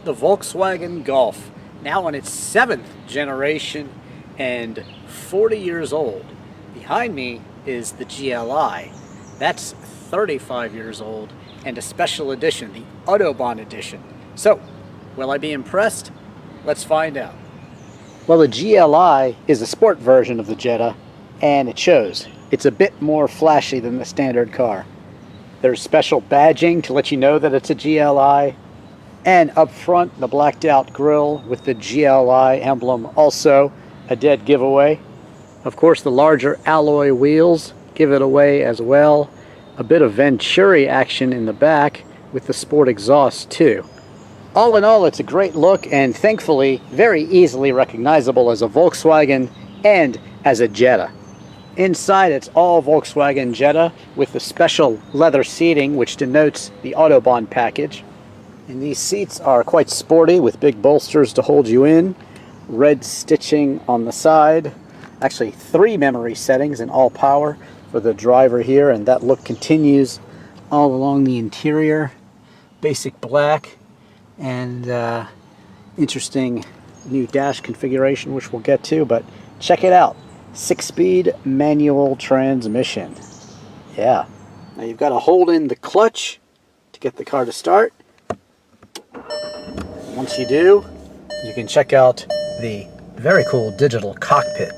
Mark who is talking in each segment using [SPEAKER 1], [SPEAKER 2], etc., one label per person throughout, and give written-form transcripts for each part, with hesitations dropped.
[SPEAKER 1] the Volkswagen Golf, now in its 7th generation and 40 years old. Behind me is the GLi. That's 35 years old and a special edition, the Autobahn edition. So, will I be impressed? Let's find out. Well, the GLi is a sport version of the Jetta, and it shows. It's a bit more flashy than the standard car. There's special badging to let you know that it's a GLi, and up front, the blacked out grille with the GLi emblem, also a dead giveaway. Of course, the larger alloy wheels give it away as well. A bit of Venturi action in the back with the sport exhaust too. All in all, it's a great look and thankfully very easily recognizable as a Volkswagen and as a Jetta. Inside, it's all Volkswagen Jetta with the special leather seating which denotes the Autobahn package. And these seats are quite sporty with big bolsters to hold you in. Red stitching on the side. Actually 3 memory settings in all power for the driver here, and that look continues all along the interior. Basic black and interesting new dash configuration which we'll get to, but check it out. 6-speed manual transmission. Yeah. Now you've got to hold in the clutch to get the car to start. Once you do, you can check out the very cool digital cockpit,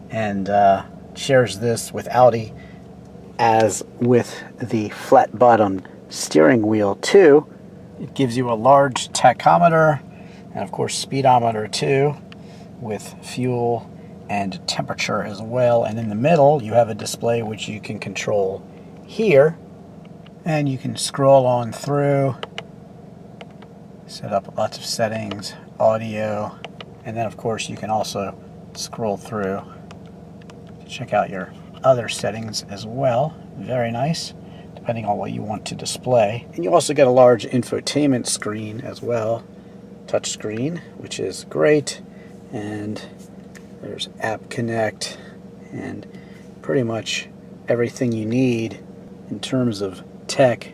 [SPEAKER 1] and shares this with Audi as with the flat bottom steering wheel too. It gives you a large tachometer and of course speedometer too, with fuel and temperature as well. And in the middle you have a display which you can control here, and you can scroll on through, set up lots of settings, audio, and then of course you can also scroll through to check out your other settings as well. Very nice, depending on what you want to display. And you also get a large infotainment screen as well, touch screen, which is great. And there's App Connect and pretty much everything you need in terms of tech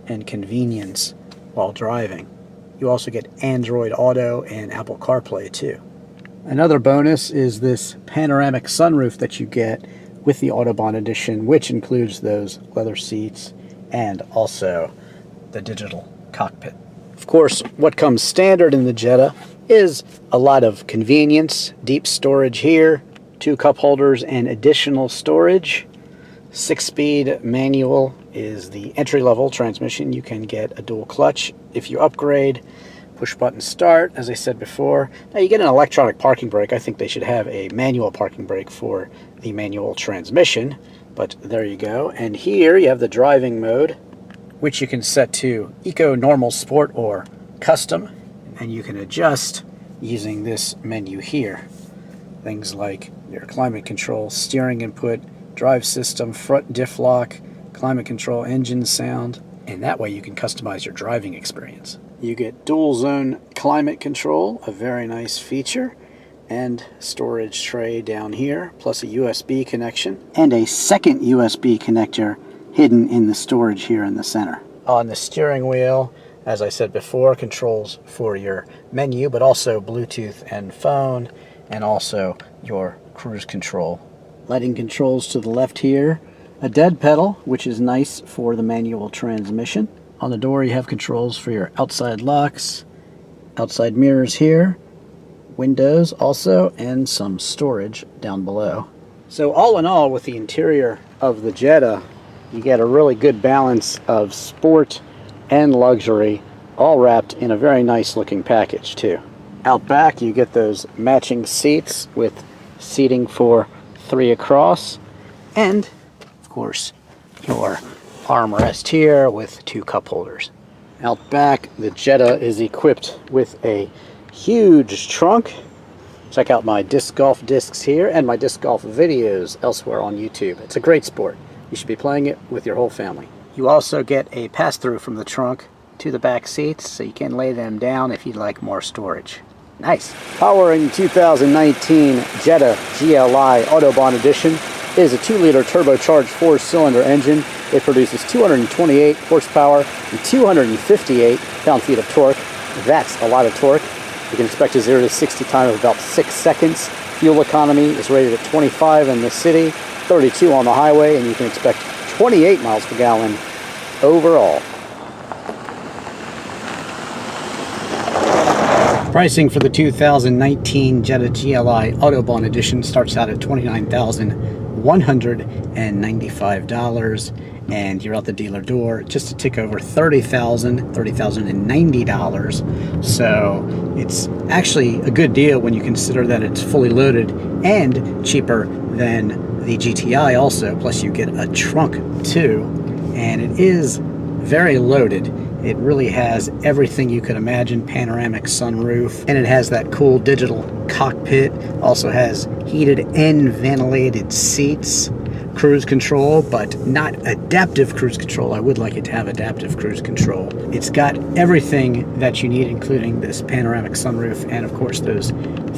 [SPEAKER 1] and convenience while driving. You also get Android Auto and Apple CarPlay too. Another bonus is this panoramic sunroof that you get with the Autobahn edition, which includes those leather seats and also the digital cockpit. Of course, what comes standard in the Jetta is a lot of convenience. Deep storage here, 2 cup holders and additional storage. 6-speed manual is the entry-level transmission. You can get a dual clutch if you upgrade. Push button start, as I said before. Now you get an electronic parking brake. I think they should have a manual parking brake for the manual transmission, but there you go. And here you have the driving mode, which you can set to Eco, Normal, Sport, or Custom, and you can adjust using this menu here. Things like your climate control, steering input, drive system, front diff lock, climate control, engine sound, and that way you can customize your driving experience. You get dual zone climate control, a very nice feature, and storage tray down here, plus a USB connection, and a second USB connector hidden in the storage here in the center. On the steering wheel, as I said before, controls for your menu, but also Bluetooth and phone, and also your cruise control. Lighting controls to the left here. A dead pedal, which is nice for the manual transmission. On the door you have controls for your outside locks, outside mirrors here, windows also, and some storage down below. So all in all, with the interior of the Jetta, you get a really good balance of sport and luxury, all wrapped in a very nice looking package too. Out back you get those matching seats with seating for 3 across, and of course your armrest here with 2 cup holders. Out back, the Jetta is equipped with a huge trunk. Check out my disc golf discs here and my disc golf videos elsewhere on YouTube. It's a great sport. You should be playing it with your whole family. You also get a pass-through from the trunk to the back seats, so you can lay them down if you'd like more storage. Nice. Powering 2019 Jetta GLi Autobahn Edition is a 2-liter turbocharged 4-cylinder engine. It produces 228 horsepower and 258 pound-feet of torque. That's a lot of torque. You can expect a 0 to 60 time of about 6 seconds. Fuel economy is rated at 25 in the city, 32 on the highway, and you can expect 28 miles per gallon overall. Pricing for the 2019 Jetta GLi Autobahn Edition starts out at $29,195, and you're out the dealer door just a tick over $30,090. So it's actually a good deal when you consider that it's fully loaded and cheaper than the GTI also. Plus you get a trunk too, and it is very loaded. It really has everything you could imagine: panoramic sunroof, and it has that cool digital cockpit. Also has heated and ventilated seats, cruise control, but not adaptive cruise control. I would like it to have adaptive cruise control. It's got everything that you need, including this panoramic sunroof and of course those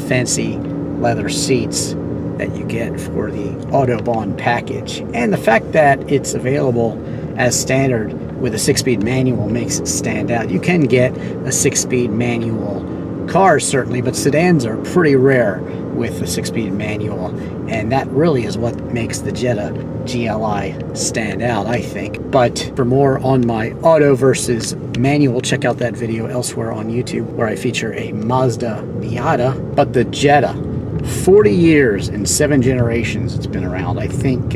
[SPEAKER 1] fancy leather seats that you get for the Autobahn package. And the fact that it's available as standard with a 6-speed manual makes it stand out. You can get a 6-speed manual car certainly, but sedans are pretty rare with a 6-speed manual, and that really is what makes the Jetta GLi stand out, I think. But for more on my auto versus manual, check out that video elsewhere on YouTube where I feature a Mazda Miata. But the Jetta, 40 years and 7 generations it's been around. I think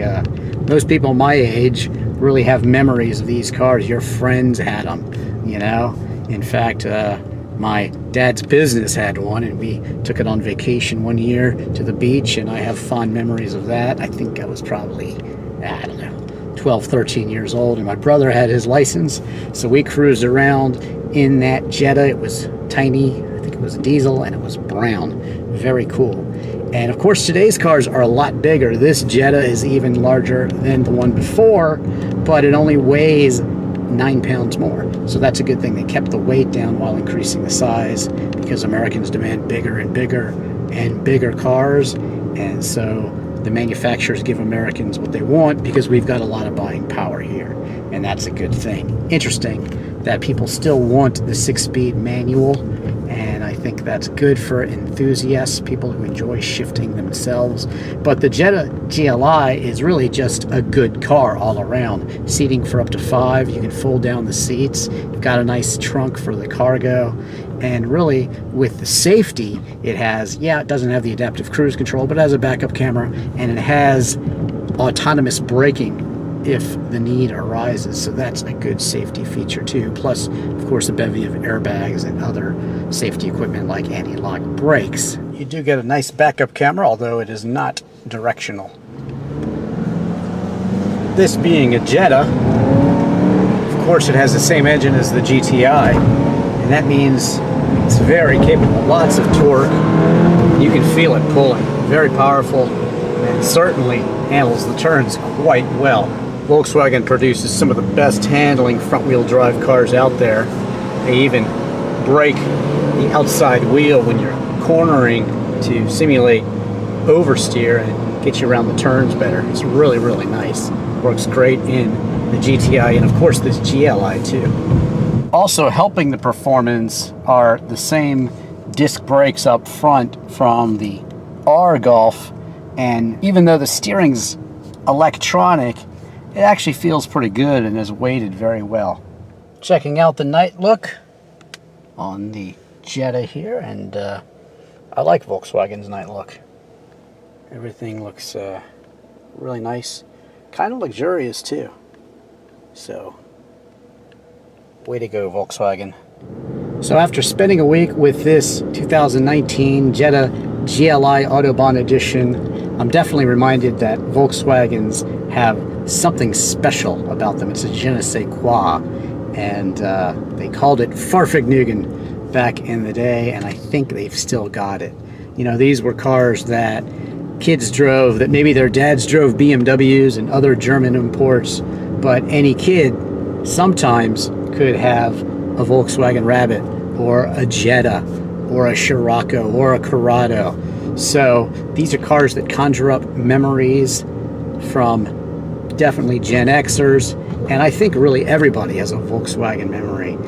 [SPEAKER 1] most people my age really have memories of these cars. Your friends had them, you know. In fact, my dad's business had one, and we took it on vacation one year to the beach, and I have fond memories of that. I think I was probably, I don't know, 12, 13 years old, and my brother had his license, so we cruised around in that Jetta. It was tiny, I think it was diesel, and it was brown. Very cool. And of course today's cars are a lot bigger. This Jetta is even larger than the one before, but it only weighs 9 pounds more. So that's a good thing. They kept the weight down while increasing the size, because Americans demand bigger and bigger and bigger cars. And so the manufacturers give Americans what they want because we've got a lot of buying power here. And that's a good thing. Interesting that people still want the 6-speed manual, and I think that's good for enthusiasts, people who enjoy shifting themselves. But the Jetta GLi is really just a good car all around. Seating for up to 5, you can fold down the seats, you've got a nice trunk for the cargo, and really with the safety it has, yeah, it doesn't have the adaptive cruise control, but it has a backup camera, and it has autonomous braking if the need arises, so that's a good safety feature too. Plus, of course, a bevy of airbags and other safety equipment like anti-lock brakes. You do get a nice backup camera, although it is not directional. This being a Jetta, of course it has the same engine as the GTI, and that means it's very capable. Lots of torque. You can feel it pulling. Very powerful, and certainly handles the turns quite well. Volkswagen produces some of the best handling front-wheel drive cars out there. They even break the outside wheel when you're cornering to simulate oversteer and get you around the turns better. It's really, really nice. Works great in the GTI and of course this GLi too. Also helping the performance are the same disc brakes up front from the R Golf, and even though the steering's electronic, it actually feels pretty good and is weighted very well. Checking out the night look on the Jetta here, and I like Volkswagen's night look. Everything looks really nice, kind of luxurious too. So, way to go, Volkswagen. So after spending a week with this 2019 Jetta GLi Autobahn Edition, I'm definitely reminded that Volkswagens have something special about them. It's a je ne sais quoi, and they called it Farfignugan back in the day, and I think they've still got it. You know, these were cars that kids drove, that maybe their dads drove BMWs and other German imports, but any kid sometimes could have a Volkswagen Rabbit or a Jetta or a Scirocco or a Corrado. So these are cars that conjure up memories from definitely Gen Xers, and I think really everybody has a Volkswagen memory.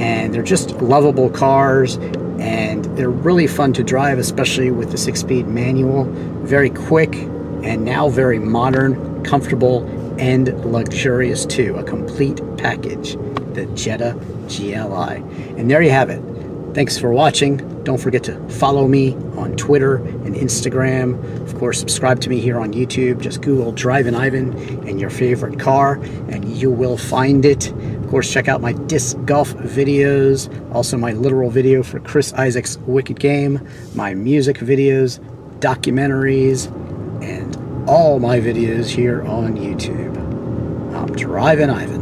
[SPEAKER 1] and they're just lovable cars, and they're really fun to drive, especially with the 6-speed manual. Very quick, and now very modern, comfortable, and luxurious too. A complete package, the Jetta GLi. And there you have it. Thanks for watching. Don't forget to follow me on Twitter and Instagram. Of course, subscribe to me here on YouTube. Just Google Drivin' Ivan and your favorite car, and you will find it. Of course, check out my disc golf videos, also my literal video for Chris Isaac's Wicked Game, my music videos, documentaries, and all my videos here on YouTube. I'm Drivin' Ivan.